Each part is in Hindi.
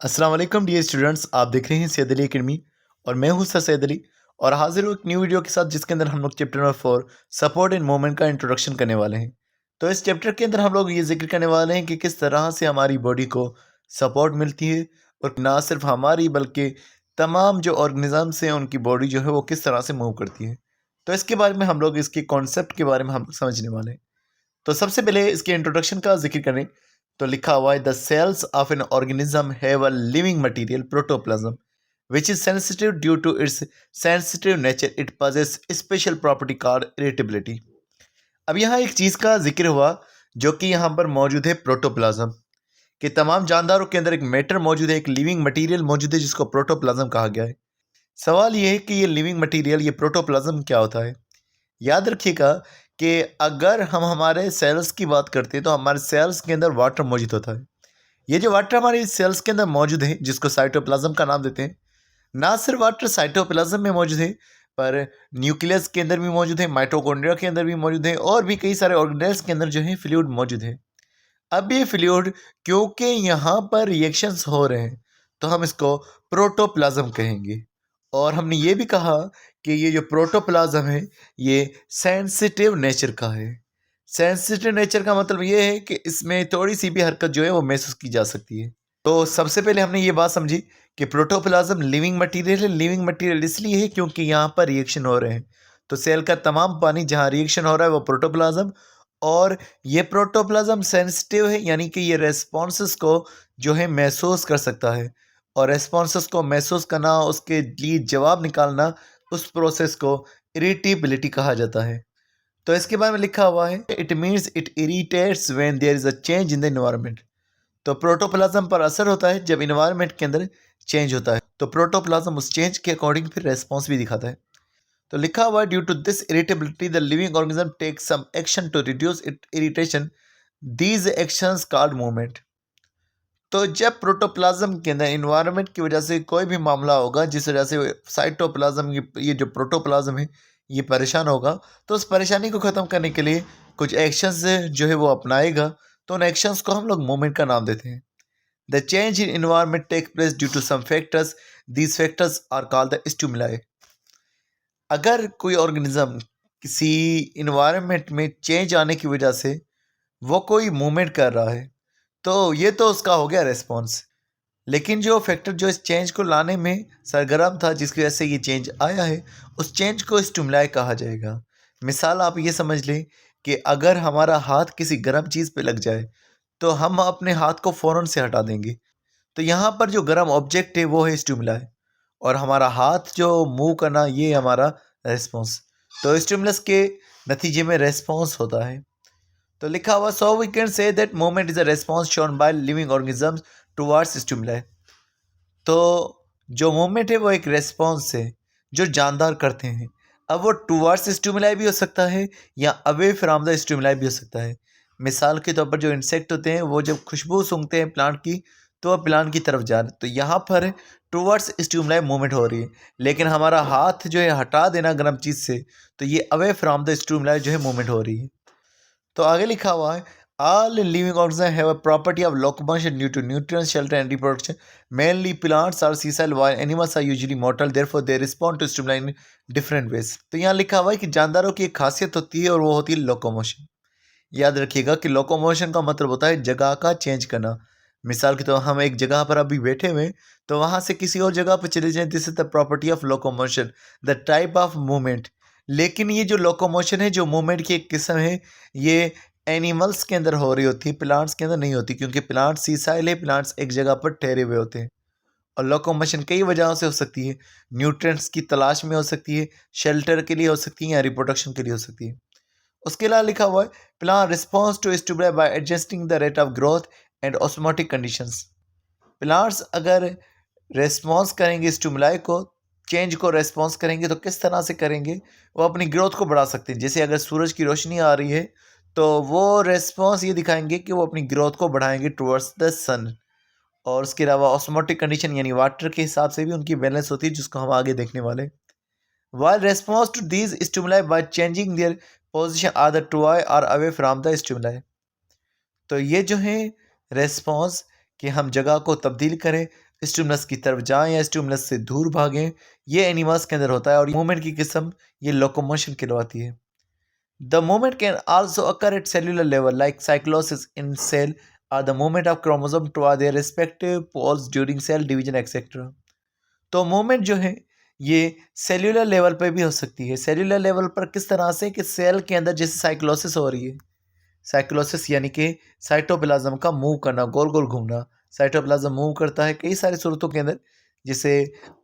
अस्सलाम वालेकुम डियर स्टूडेंट्स, आप देख रहे हैं सैयद अली अकेडमी और मैं हूं सर सैयद अली और हाजिर हूं एक न्यू वीडियो के साथ जिसके अंदर हम लोग chapter number 4 support in movement का इंट्रोडक्शन करने वाले हैं। तो इस चैप्टर के अंदर हम लोग ये जिक्र करने वाले हैं कि किस तरह से हमारी बॉडी को सपोर्ट मिलती है और ना सिर्फ हमारी बल्कि तमाम जो ऑर्गेनिजम्स हैं उनकी बॉडी जो है वो किस तरह से मूव करती है। तो इसके बारे में हम लोग इसके कॉन्सेप्ट के बारे में हम लोग समझने वाले हैं। तो सबसे पहले इसके इंट्रोडक्शन का जिक्र करें तो लिखा हुआ है the cells of an organism have a living material protoplasm which is sensitive due to its sensitive nature. It possesses special property called irritability. अब यहाँ एक चीज़ का जिक्र हुआ जो कि यहाँ पर मौजूद है प्रोटोप्लाज्म कि तमाम जानदारों के अंदर एक मैटर मौजूद है, एक लिविंग मटेरियल मौजूद है जिसको प्रोटोप्लाज्म कहा गया है। सवाल ये है कि ये लिविंग मटेरियल ये प्रोटोप्लाज्म क्या होता है। याद रखिएगा कि अगर हम हमारे सेल्स की बात करते हैं तो हमारे सेल्स के अंदर वाटर मौजूद होता है। ये जो वाटर हमारे सेल्स के अंदर मौजूद है जिसको साइटोप्लाज्म का नाम देते हैं, ना सिर्फ वाटर साइटोप्लाज्म में मौजूद है पर न्यूक्लियस के अंदर भी मौजूद है, माइटोकॉन्ड्रिया के अंदर भी मौजूद है और भी कई सारे ऑर्गेनेल्स के अंदर जो है फ्लूइड मौजूद है। अब ये फ्लूइड क्योंकि यहाँ पर रिएक्शंस हो रहे हैं तो हम इसको प्रोटोप्लाज्म कहेंगे। और हमने ये भी कहा कि ये जो प्रोटोप्लाज्म है ये सेंसिटिव नेचर का है। सेंसिटिव नेचर का मतलब ये है कि इसमें थोड़ी सी भी हरकत जो है वो महसूस की जा सकती है। तो सबसे पहले हमने ये बात समझी कि प्रोटोप्लाज्म लिविंग मटेरियल है। लिविंग मटेरियल इसलिए है क्योंकि यहाँ पर रिएक्शन हो रहे हैं। तो सेल का तमाम पानी जहाँ रिएक्शन हो रहा है वो प्रोटोप्लाज्म, और ये प्रोटोप्लाज्म सेंसिटिव है यानी कि ये रेस्पॉन्सेस को जो है महसूस कर सकता है, और रेस्पॉन्सेस को महसूस करना, उसके लिए जवाब निकालना, उस प्रोसेस को इरिटेबिलिटी कहा जाता है। तो इसके बारे में लिखा हुआ है it means it irritates when there is a change in the environment. तो प्रोटोप्लाज्म पर असर होता है जब इन्वायरमेंट के अंदर चेंज होता है, तो प्रोटोप्लाज्म उस चेंज के अकॉर्डिंग फिर रेस्पॉन्स भी दिखाता है। तो लिखा हुआ है due to this irritability the living organism take some action to reduce it irritation, these actions called movement. तो जब प्रोटोप्लाज्म के अंदर इन्वायरमेंट की वजह से कोई भी मामला होगा जिस वजह से साइटोप्लाज्म ये जो प्रोटोप्लाज्म है ये परेशान होगा, तो उस परेशानी को ख़त्म करने के लिए कुछ एक्शंस जो है वो अपनाएगा, तो उन एक्शंस को हम लोग मूवमेंट का नाम देते हैं। The change in environment take place due to some factors, these factors are called the stimuli. अगर कोई ऑर्गेनिज्म किसी इन्वायरमेंट में चेंज आने की वजह से वो कोई मूवमेंट कर रहा है तो ये तो उसका हो गया रेस्पॉन्स। लेकिन जो फैक्टर जो इस चेंज को लाने में सरगर्म था जिसकी वजह से ये चेंज आया है, उस चेंज को स्टिमुलाई कहा जाएगा। मिसाल आप ये समझ लें कि अगर हमारा हाथ किसी गर्म चीज़ पे लग जाए तो हम अपने हाथ को फ़ौरन से हटा देंगे। तो यहाँ पर जो गर्म ऑब्जेक्ट है वो है स्टिमुलाई, और हमारा हाथ जो मूव करना ये हमारा रेस्पॉन्स। तो स्टिमुलस के नतीजे में रेस्पॉन्स होता है। तो लिखा हुआ so we can say that movement is a response shown by living organisms towards stimuli. तो जो मूवमेंट है वो एक रेस्पॉन्स है जो जानदार करते हैं। अब वो टुवर्ड्स स्टिमुलाई भी हो सकता है या अवे फ्रॉम द स्टिमुलाई भी हो सकता है। मिसाल के तौर पर जो इंसेक्ट होते हैं वो जब खुशबू सूंघते हैं प्लांट की तो वह प्लांट की तरफ जा रहे, तो यहाँ पर टुवर्ड्स स्टिमुलाई मूवमेंट हो रही है। लेकिन हमारा हाथ जो है हटा देना गर्म चीज़ से, तो ये अवे फ्रॉम द स्टिमुलाई जो है मूवमेंट हो रही है। तो आगे लिखा हुआ है all living organism have a property of locomotion due to nutrients shelter and reproduction. Mainly plants are sessile while animals are usually mortal therefore they respond to stimuli in different ways. तो यहाँ लिखा हुआ है कि जानदारों की एक खासियत होती है और वो होती है लोकोमोशन। याद रखिएगा कि लोकोमोशन का मतलब होता है जगह का चेंज करना। मिसाल के तौर हम एक जगह पर अभी बैठे हुए तो वहाँ से किसी और जगह पर चले जाएं, this is the property of locomotion, the type of movement. लेकिन ये जो लोकोमोशन है, जो मूवमेंट की एक किस्म है, ये एनिमल्स के अंदर हो रही होती है, प्लांट्स के अंदर नहीं होती, क्योंकि प्लांट्स सीसाइल है, प्लांट्स एक जगह पर ठहरे हुए होते हैं। और लोकोमोशन कई वजहों से हो सकती है, न्यूट्रिएंट्स की तलाश में हो सकती है, शेल्टर के लिए हो सकती है या रिप्रोडक्शन के लिए हो सकती है। उसके अलावा लिखा हुआ है plant response to stimuli by adjusting the rate of growth and osmotic conditions. Plants अगर रेस्पॉन्स करेंगे स्टिमुलाई को, चेंज को रेस्पॉन्स करेंगे तो किस तरह से करेंगे, वो अपनी ग्रोथ को बढ़ा सकते हैं। जैसे अगर सूरज की रोशनी आ रही है तो वो रेस्पॉन्स ये दिखाएंगे कि वो अपनी ग्रोथ को बढ़ाएंगे टुवर्ड्स द सन। और उसके अलावा ऑस्मोटिक कंडीशन यानी वाटर के हिसाब से भी उनकी बैलेंस होती है, जिसको हम आगे देखने वाले। While response to these stimuli by changing their position either toward or away from the stimuli। तो ये जो है रेस्पॉन्स कि हम जगह को तब्दील करें स्टिमुलस की तरफ जाएं या स्टिमुलस से दूर भागें, ये एनिमल्स के अंदर होता है। और मूवमेंट की किस्म ये लोकोमोशन कहलाती है। The movement can also occur at cellular level like cyclosis in cell or the movement of chromosome toward their respective poles during cell division etcetera. तो मूवमेंट जो है ये सेल्यूलर लेवल पे भी हो सकती है। सेल्यूलर लेवल पर किस तरह से कि सेल के अंदर जैसे साइक्लोसिस हो रही है, साइक्लोसिस यानी कि साइटोप्लाज्म का मूव करना, गोल गोल घूमना। साइटोप्लाज्म मूव करता है कई सारी सूरतों के अंदर, जैसे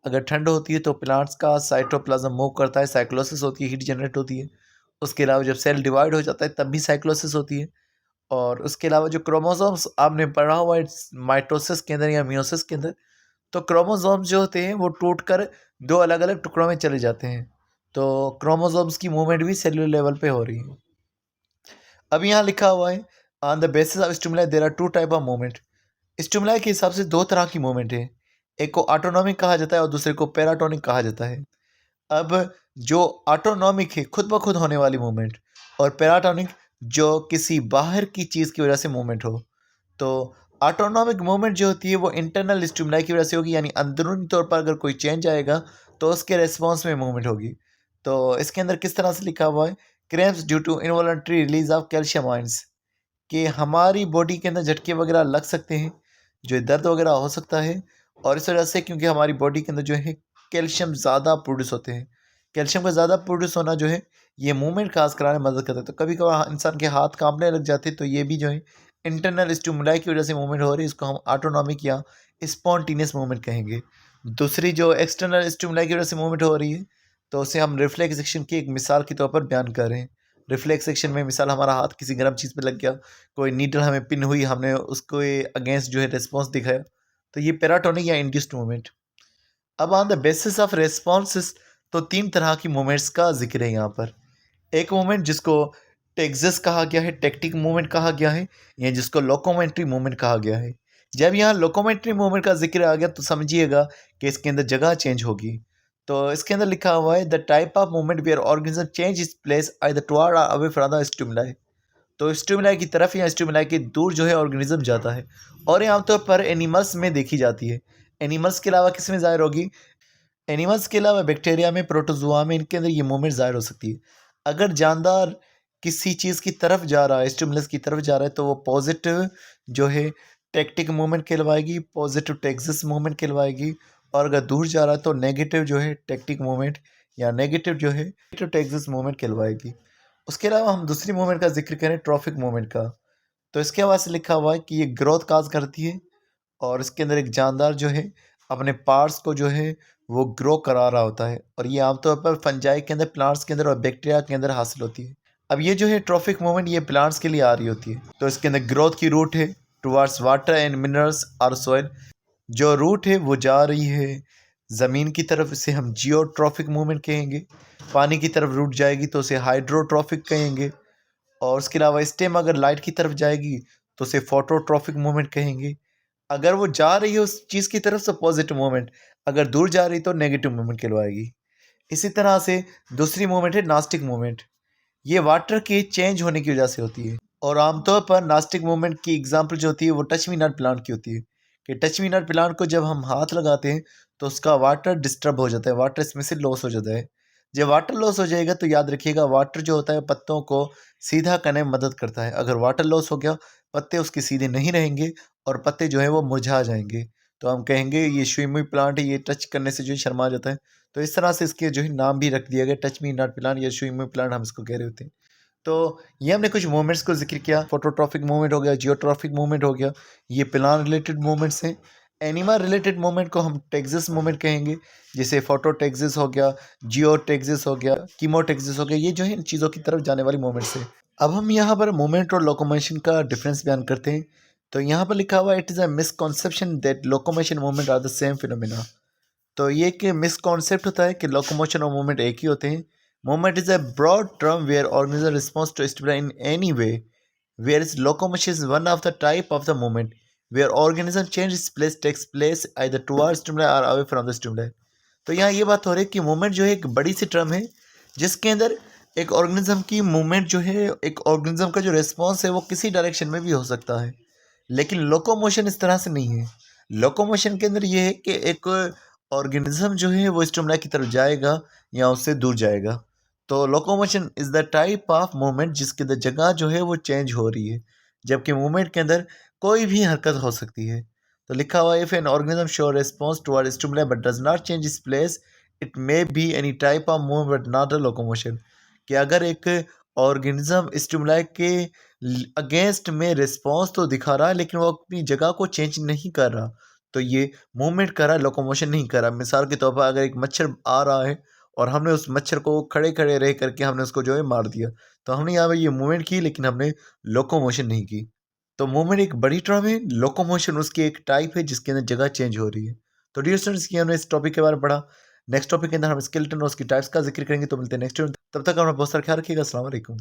अगर ठंड होती है तो प्लांट्स का साइटोप्लाज्म मूव करता है, साइक्लोसिस होती है, हीट जनरेट होती है। उसके अलावा जब सेल डिवाइड हो जाता है तब भी साइक्लोसिस होती है। और उसके अलावा जो क्रोमोसोम्स आपने पढ़ा हुआ है माइटोसिस के अंदर या मियोसिस के अंदर, तो क्रोमोसोम्स जो होते हैं वो टूटकर दो अलग अलग टुकड़ों में चले जाते हैं। तो क्रोमोसोम्स की मूवमेंट भी सेलुलर लेवल पे हो रही है। अब यहाँ लिखा हुआ है on the basis of stimuli there are two type of movement. Stimuli के हिसाब से दो तरह की मूवमेंट है, एक को ऑटोनॉमिक कहा जाता है और दूसरे को पैराटोनिक कहा जाता है। अब जो ऑटोनॉमिक है खुद ब खुद होने वाली मूवमेंट, और पैराटोनिक जो किसी बाहर की चीज़ की वजह से मूवमेंट हो। तो ऑटोनॉमिक मूवमेंट जो होती है वो इंटरनल स्टिमुलाई की वजह से होगी, यानी अंदरूनी तौर पर अगर कोई चेंज आएगा तो उसके रेस्पॉन्स में मूवमेंट होगी। तो इसके अंदर किस तरह से लिखा हुआ है, cramps due to involuntary release of calcium ions, कि हमारी बॉडी के अंदर झटके वगैरह लग सकते हैं, जो दर्द वगैरह हो सकता है। और इस वजह से क्योंकि हमारी बॉडी के अंदर जो है कैल्शियम ज़्यादा प्रोड्यूस होते हैं, कैल्शियम का ज़्यादा प्रोड्यूस होना जो है ये मूवमेंट खास कराने में मदद करता है। तो कभी कभार इंसान के हाथ कांपने लग जाते हैं, तो ये भी जो है इंटरनल स्टिमुलाई की वजह से मूवमेंट हो रही है, इसको हम ऑटोनॉमिक या स्पॉन्टेनियस मूवमेंट कहेंगे। दूसरी जो एक्सटर्नल स्टिमुलाई की वजह से मूवमेंट हो रही है, तो उसे हम रिफ्लेक्स एक्शन की एक मिसाल के तौर पर बयान कर रहे हैं। रिफ्लेक्स एक्शन में मिसाल हमारा हाथ किसी गर्म चीज़ पे लग गया, कोई नीडल हमें पिन हुई, हमने उसको अगेंस्ट जो है रिस्पॉन्स दिखाया, तो ये पैराटोनिक या इंड्यूस्ड मूवमेंट। अब on the basis of responses, तो तीन तरह की मूवमेंट्स का जिक्र है यहाँ पर। एक मूवमेंट जिसको टेक्सस कहा गया है, टेक्टिक मूवमेंट कहा गया है, या जिसको लोकोमेंट्री मूवमेंट कहा गया है। जब यहाँ लोकोमेंट्री मूवमेंट का जिक्र आ गया तो समझिएगा कि इसके अंदर जगह चेंज होगी। तो इसके अंदर लिखा हुआ है the type of movement where organism change its place either toward और अवे फ्रॉम द स्टिमुलाई। तो स्टिमुलाई की तरफ या स्टिमुलाई के दूर जो है ऑर्गेनिज्म जाता है, और ये आमतौर पर एनिमल्स में देखी जाती है। एनिमल्स के अलावा किस में ज़ाहिर होगी, एनिमल्स के अलावा बैक्टीरिया में, प्रोटोजोआ में, इनके अंदर ये मूवमेंट ज़ाहिर हो सकती है। अगर जानदार किसी चीज़ की तरफ जा रहा है, स्टिमुलस की तरफ जा रहा है, तो वो पॉजिटिव जो है टेक्टिक मूवमेंट कहलवाएगी, पॉजिटिव टेक्सिस मूवमेंट कहलवाएगी। और अगर दूर जा रहा है तो नेगेटिव जो है टेक्टिक मूवमेंट या नेगेटिव जो है टेक्सिस मूवमेंट कहलवाएगी। उसके अलावा हम दूसरी मूवमेंट का जिक्र करें, ट्रॉफिक मूवमेंट का, तो इसके हवाले से लिखा हुआ है कि ये ग्रोथ काज करती है, और इसके अंदर एक जानदार जो है अपने पार्ट्स को जो है वो ग्रो करा रहा होता है, और ये आमतौर पर फंजाई के अंदर, प्लांट्स के अंदर और बैक्टीरिया के अंदर हासिल होती है। अब ये जो है ट्रॉफिक मूवमेंट ये प्लांट्स के लिए आ रही होती है, तो इसके अंदर ग्रोथ की रूट है टुवार्ड्स वाटर एंड मिनरल्स और सॉइल। जो रूट है वो जा रही है ज़मीन की तरफ, इसे हम जियोट्रॉफिक मूवमेंट कहेंगे। पानी की तरफ रूट जाएगी तो उसे हाइड्रोट्रॉफिक कहेंगे। और उसके अलावा स्टेम अगर लाइट की तरफ जाएगी तो उसे फोटोट्रॉफिक मूवमेंट कहेंगे। अगर वो जा रही है उस चीज़ की तरफ से पॉजिटिव मूवमेंट, अगर दूर जा रही तो नेगेटिव मूवमेंट कहलवाएगी। इसी तरह से दूसरी मूवमेंट है नास्टिक मूवमेंट, ये वाटर के चेंज होने की वजह से होती है। और आमतौर पर नास्टिक मूवमेंट की एग्जांपल जो होती है वो टच मी नॉट प्लांट की होती है, कि टच मी नॉट प्लांट को जब हम हाथ लगाते हैं तो उसका वाटर डिस्टर्ब हो जाता है, वाटर इसमें से लॉस हो जाता है। जब वाटर लॉस हो जाएगा तो याद रखिएगा वाटर जो होता है पत्तों को सीधा करने में मदद करता है। अगर वाटर लॉस हो गया, पत्ते उसके सीधे नहीं रहेंगे और पत्ते जो है वो मुरझा जाएंगे, तो हम कहेंगे ये शुई प्लांट है, ये टच करने से जो है शर्मा जाता है। तो इस तरह से इसके जो है नाम भी रख दिया गया, टच मी नॉट प्लांट या शुई प्लांट हम इसको कह रहे होते हैं। तो ये हमने कुछ मूवमेंट्स को जिक्र किया, फोटोट्रॉफिक मूवमेंट हो गया, जियोट्रॉफिक मूवमेंट हो गया, ये प्लान रिलेटेड मूवमेंट्स हैं। एनिमल रिलेटेड मूवमेंट को हम टेक्सिस मूवमेंट कहेंगे, जैसे फोटोटेक्सिस हो गया, जियोटेक्सिस हो गया, कीमोटेक्सिस हो गया, ये जो है इन चीज़ों की तरफ जाने वाली मूवमेंट्स है। अब हम यहाँ पर मूवमेंट और लोकोमोशन का डिफरेंस बयान करते हैं। तो यहाँ पर लिखा हुआ it is a misconception that locomotion movement are the same phenomena. तो ये एक मिसकॉन्सेप्ट होता है कि लोकोमोशन और मूवमेंट एक ही होते हैं। Movement is a broad term where organism response to stimuli in any way, where is locomotion is one of the type of the movement where organism change its place takes place either towards stimuli और अवे फ्रॉम द स्टिमुलाई। तो यहाँ ये बात हो रही है कि मूवमेंट जो है एक बड़ी सी टर्म है, जिसके अंदर एक ऑर्गेनिज्म की मूवमेंट जो है, एक ऑर्गेनिज्म का जो रिस्पॉन्स है वो किसी डायरेक्शन में भी हो सकता है। लेकिन लोकोमोशन इस तरह से नहीं है। लोकोमोशन के अंदर ये है कि एक ऑर्गेनिज्म जो है वो स्टिमुलाई की तरफ जाएगा या उससे दूर जाएगा। तो locomotion is the type of movement जिसके अंदर जगह जो है वो चेंज हो रही है, जबकि मूवमेंट के अंदर कोई भी हरकत हो सकती है। तो लिखा हुआ if an organism show response toward stimuli but does not change its place it may be any type of movement but not a locomotion. कि अगर एक ऑर्गेनिज्म स्टिमुलाई के अगेंस्ट में रिस्पॉन्स तो दिखा रहा है लेकिन वो अपनी जगह को चेंज नहीं कर रहा, तो ये मूवमेंट कर रहा है, लोकोमोशन नहीं कर रहा। मिसाल के तौर पर अगर एक मच्छर आ रहा है और हमने उस मच्छर को खड़े खड़े रह करके हमने उसको जो है मार दिया, तो हमने यहाँ पे ये मूवमेंट की लेकिन हमने लोकोमोशन नहीं की। तो मूवमेंट एक बड़ी टर्म है, लोकोमोशन उसकी एक टाइप है जिसके अंदर जगह चेंज हो रही है। तो डियर स्टूडेंट्स, ये हमने इस टॉपिक के बारे में पढ़ा। नेक्स्ट टॉपिक के अंदर हम स्केलेटन और उसकी टाइप्स का जिक्र करेंगे। तो मिलते हैं नेक्स्ट, तब तक अपना बहुत सारा ख्याल रखिएगा। अस्सलाम वालेकुम।